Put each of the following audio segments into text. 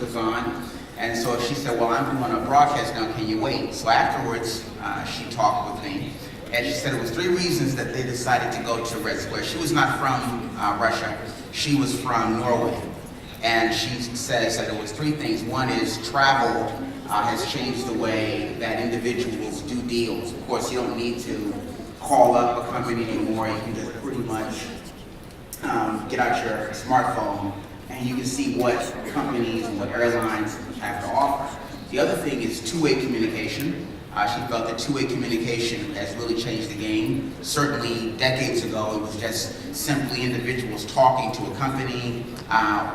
was on. And so she said, well, I'm doing a broadcast now, can you wait? So afterwards, she talked with me. And she said it was 3 reasons that they decided to go to Red Square. She was not from Russia. She was from Norway. And she says that it was 3 things. One is travel has changed the way that individuals do deals. Of course, you don't need to call up a company anymore. You can just pretty much get out your smartphone and you can see what companies and what airlines have to offer. The other thing is two-way communication. She felt that two-way communication has really changed the game. Certainly decades ago, it was just simply individuals talking to a company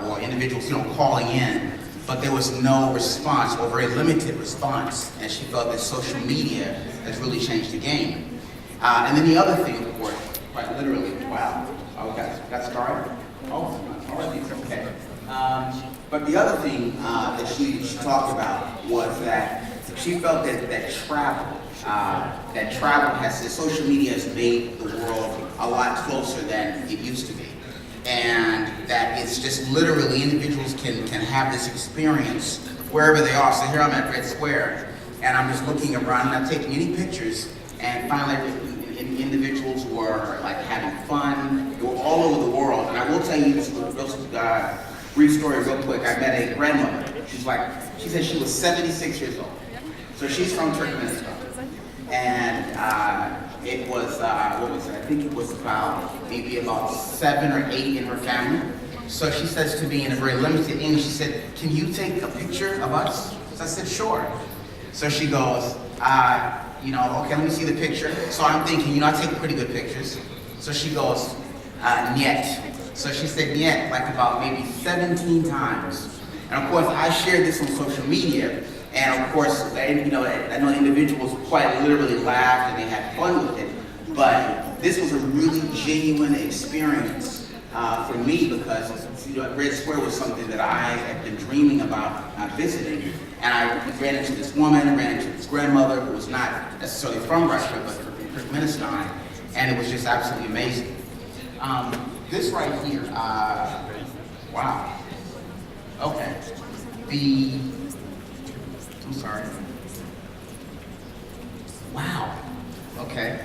or individuals calling in, but there was no response or very limited response. And she felt that social media has really changed the game. And then the other thing, of course, quite literally, wow, okay, got started? Oh, already, okay. But the other thing that she talked about was that she felt that travel has, social media has made the world a lot closer than it used to be. And that it's just literally individuals can have this experience wherever they are. So here I'm at Red Square, and I'm just looking around, and I'm taking any pictures, and finally individuals were like having fun. They were all over the world. And I will tell you this brief story real quick. I met a grandmother. She said she was 76 years old. So she's from Turkmenistan. And it was, what was it? I think it was maybe about 7 or 8 in her family. So she says to me in a very limited English, she said, can you take a picture of us? So I said, sure. So she goes, okay, let me see the picture. So I'm thinking, I take pretty good pictures. So she goes, niet. So she said niet like about maybe 17 times. And of course, I shared this on social media. And of course, I know individuals quite literally laughed and they had fun with it. But this was a really genuine experience for me because Red Square was something that I had been dreaming about visiting. And I ran into this woman, ran into this grandmother who was not necessarily from Russia, but from Turkmenistan. And it was just absolutely amazing. This right here, wow. Okay. I'm sorry. Wow. Okay.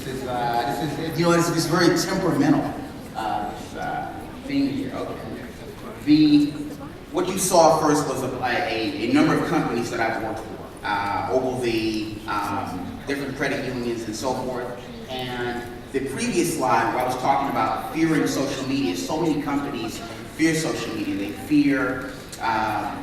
This is very temperamental thing here. Okay. What you saw first was a number of companies that I've worked for, over the different credit unions and so forth. And the previous slide where I was talking about fearing social media, so many companies fear social media. They fear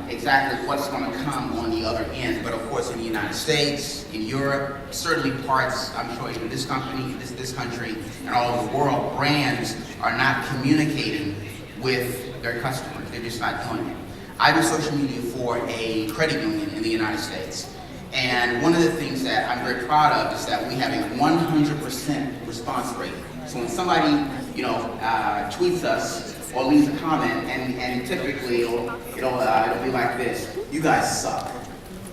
exactly what's going to come on the other end. But of course, in the United States, in Europe, certainly parts, I'm sure even this company, this country, and all over the world, brands are not communicating with their customers. They're just not doing it. I do social media for a credit union in the United States. And one of the things that I'm very proud of is that we have a 100% response rate. So when somebody, tweets us or leaves a comment, and typically it'll be like this: "You guys suck,"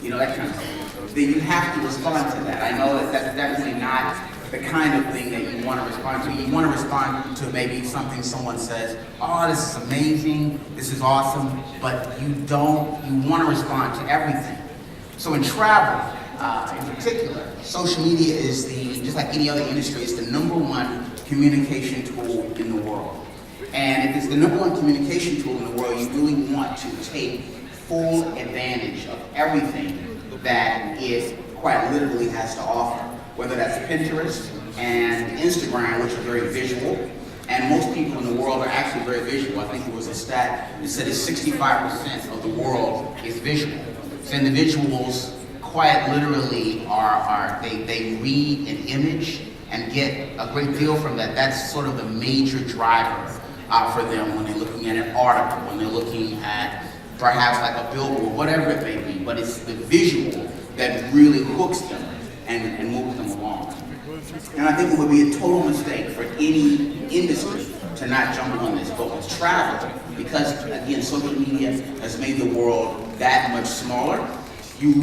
that kind of thing. Then you have to respond to that. I know that's definitely not the kind of thing that you want to respond to. You want to respond to maybe something someone says, "Oh, this is amazing, this is awesome," but you want to respond to everything. So in travel, in particular, social media is just like any other industry, it's the #1 communication tool in the world. And if it's the #1 communication tool in the world, you really want to take full advantage of everything that it quite literally has to offer, whether that's Pinterest and Instagram, which are very visual. And most people in the world are actually very visual. I think there was a stat that said that 65% of the world is visual. So individuals quite literally they read an image and get a great deal from that. That's sort of the major driver for them when they're looking at an article, when they're looking at perhaps like a billboard, whatever it may be. But it's the visual that really hooks them and moves them along. And I think it would be a total mistake for any industry to not jump on this. But with travel, because again, social media has made the world that much smaller, you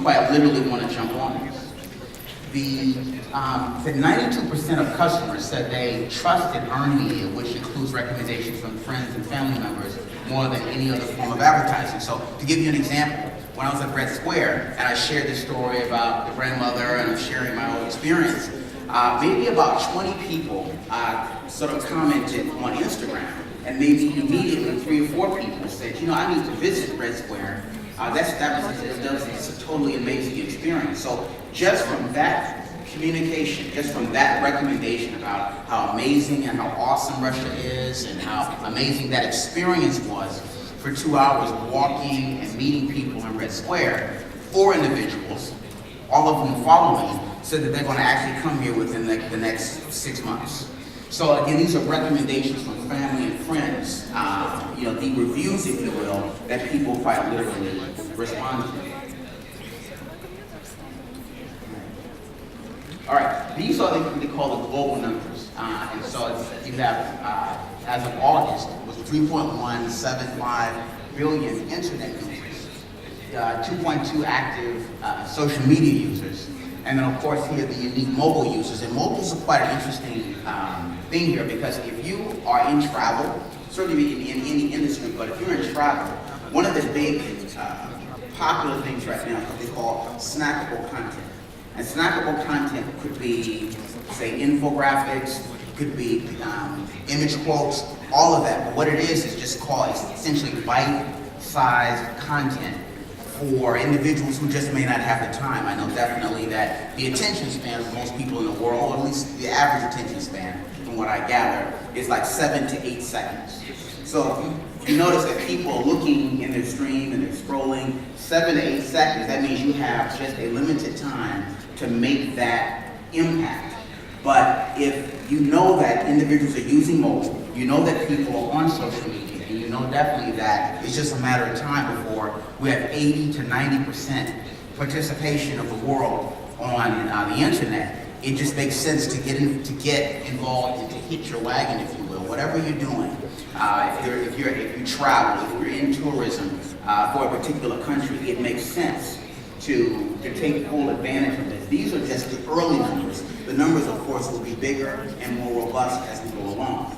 quite literally want to jump on this. The 92% of customers said they trusted earned media, which includes recommendations from friends and family members, more than any other form of advertising. So to give you an example, when I was at Red Square and I shared this story about the grandmother and I'm sharing my own experience, maybe about 20 people sort of commented on Instagram, and maybe immediately 3 or 4 people said, you know, I need to visit Red Square. That's a totally amazing experience. So just from that communication, just from that recommendation about how amazing and how awesome Russia is and how amazing that experience was for 2 hours walking and meeting people in Red Square, 4 individuals, all of whom follow me, said that they're going to actually come here within the next 6 months. So again, these are recommendations from family and friends, you know, the reviews, if you will, that people quite literally respond to. All right, these are what they call the global numbers. And so you have, as of August, was 3.175 billion internet users, 2.2 active social media users, and then of course here the unique mobile users. And mobiles are quite an interesting thing here, because if you are in travel, certainly in any industry, but if you're in travel, one of the big popular things right now is what they call snackable content. And snackable content could be, say, infographics, could be image quotes, all of that. But what it is just called essentially bite-sized content for individuals who just may not have the time. I know definitely that the attention span of most people in the world, or at least the average attention span, from what I gather, is like 7 to 8 seconds. So if you notice that people are looking in their stream and they're scrolling 7 to 8 seconds, that means you have just a limited time to make that impact. But if you know that individuals are using mobile, you know that people are on social media, and you know definitely that it's just a matter of time before we have 80 to 90% participation of the world on the internet, it just makes sense to get involved and to hit your wagon, if you will. Whatever you're doing, if you travel, if you're in tourism for a particular country, it makes sense to take full advantage of this. These are just the early numbers. The numbers, of course, will be bigger and more robust as we go along.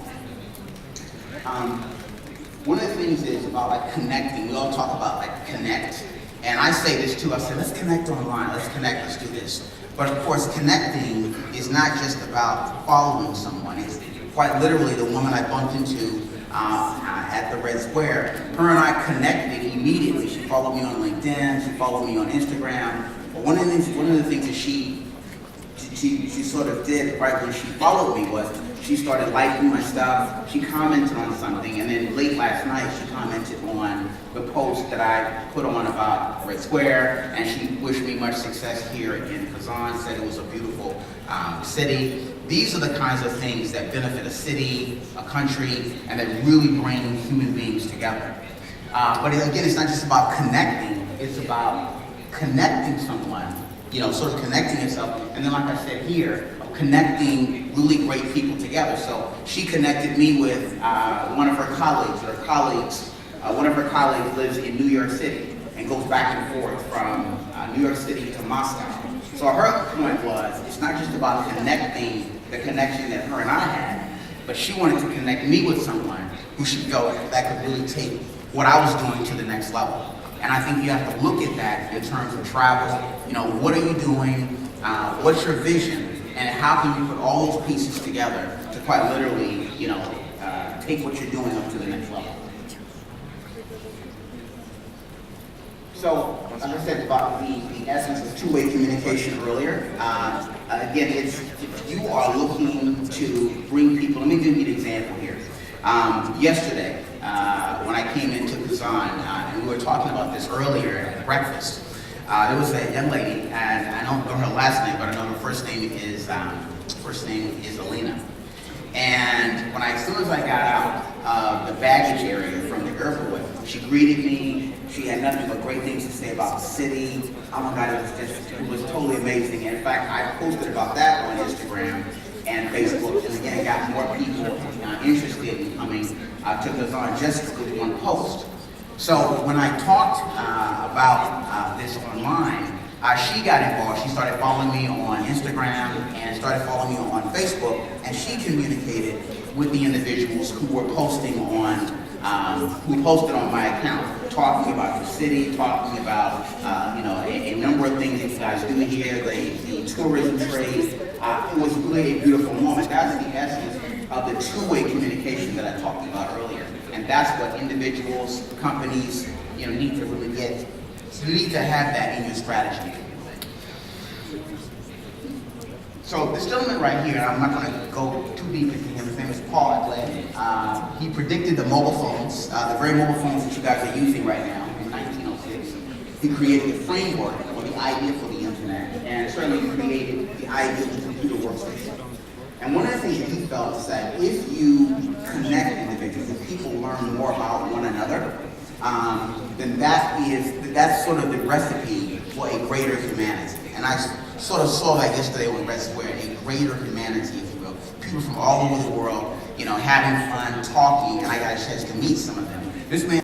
One of the things is about like connecting. We all talk about like connect. And I say this too, I say, let's connect online, let's connect, let's do this. But of course, connecting is not just about following someone. It's quite literally the woman I bumped into at the Red Square. Her and I connected immediately. She followed me on LinkedIn, she followed me on Instagram. But one of the things that she sort of did right when she followed me was she started liking my stuff, she commented on something, and then late last night she commented on the post that I put on about Red Square, and she wished me much success here in Kazan, said it was a beautiful city. These are the kinds of things that benefit a city, a country, and that really bring human beings together. But again, it's not just about connecting, it's about connecting someone, you know, sort of connecting yourself, and then like I said here, connecting really great people together. So she connected me with one of her colleagues, one of her colleagues lives in New York City and goes back and forth from New York City to Moscow. So her point was, it's not just about connecting the connection that her and I had, but she wanted to connect me with someone who she felt that could really take what I was doing to the next level. And I think you have to look at that in terms of travel. You know, what are you doing? What's your vision? And how can you put all those pieces together to quite literally, you know, take what you're doing up to the next level? So, like I said about the essence of two-way communication earlier, again, if you are looking to bring people, let me give you an example here. Yesterday, when I came into Kazan, and we were talking about this earlier at breakfast, there was a young lady, and I don't know her last name, but I know her first name is Elena. And as soon as I got out of the baggage area from the airport, she greeted me. She had nothing but great things to say about the city. Oh my God, it was totally amazing. And in fact, I posted about that on Instagram and Facebook, and again, got more people interested in coming to Kazan just with one post. So when I talked about this online, she got involved. She started following me on Instagram and started following me on Facebook, and she communicated with the individuals who were posting on who posted on my account, talking about the city, talking about a number of things that you guys do here, the tourism trade. It was really a beautiful moment. That's the essence of the two-way communication that I talked about earlier, and that's what individuals, companies, need to really get. You need to have that in your strategy. So this gentleman right here, I'm not going to go too deep into him. His name is Paul Atlet. He predicted the mobile phones, the very mobile phones that you guys are using right now in 1906. He created the framework or the idea for the internet, and certainly created the idea of the computer workstation. And one of the things that he felt is that if you connect individuals, if people learn more about one another, then that's sort of the recipe for a greater humanity. And I sort of saw that yesterday with Red Square, a greater humanity, if you will. People from all over the world, having fun, talking, and I got a chance to meet some of them. This man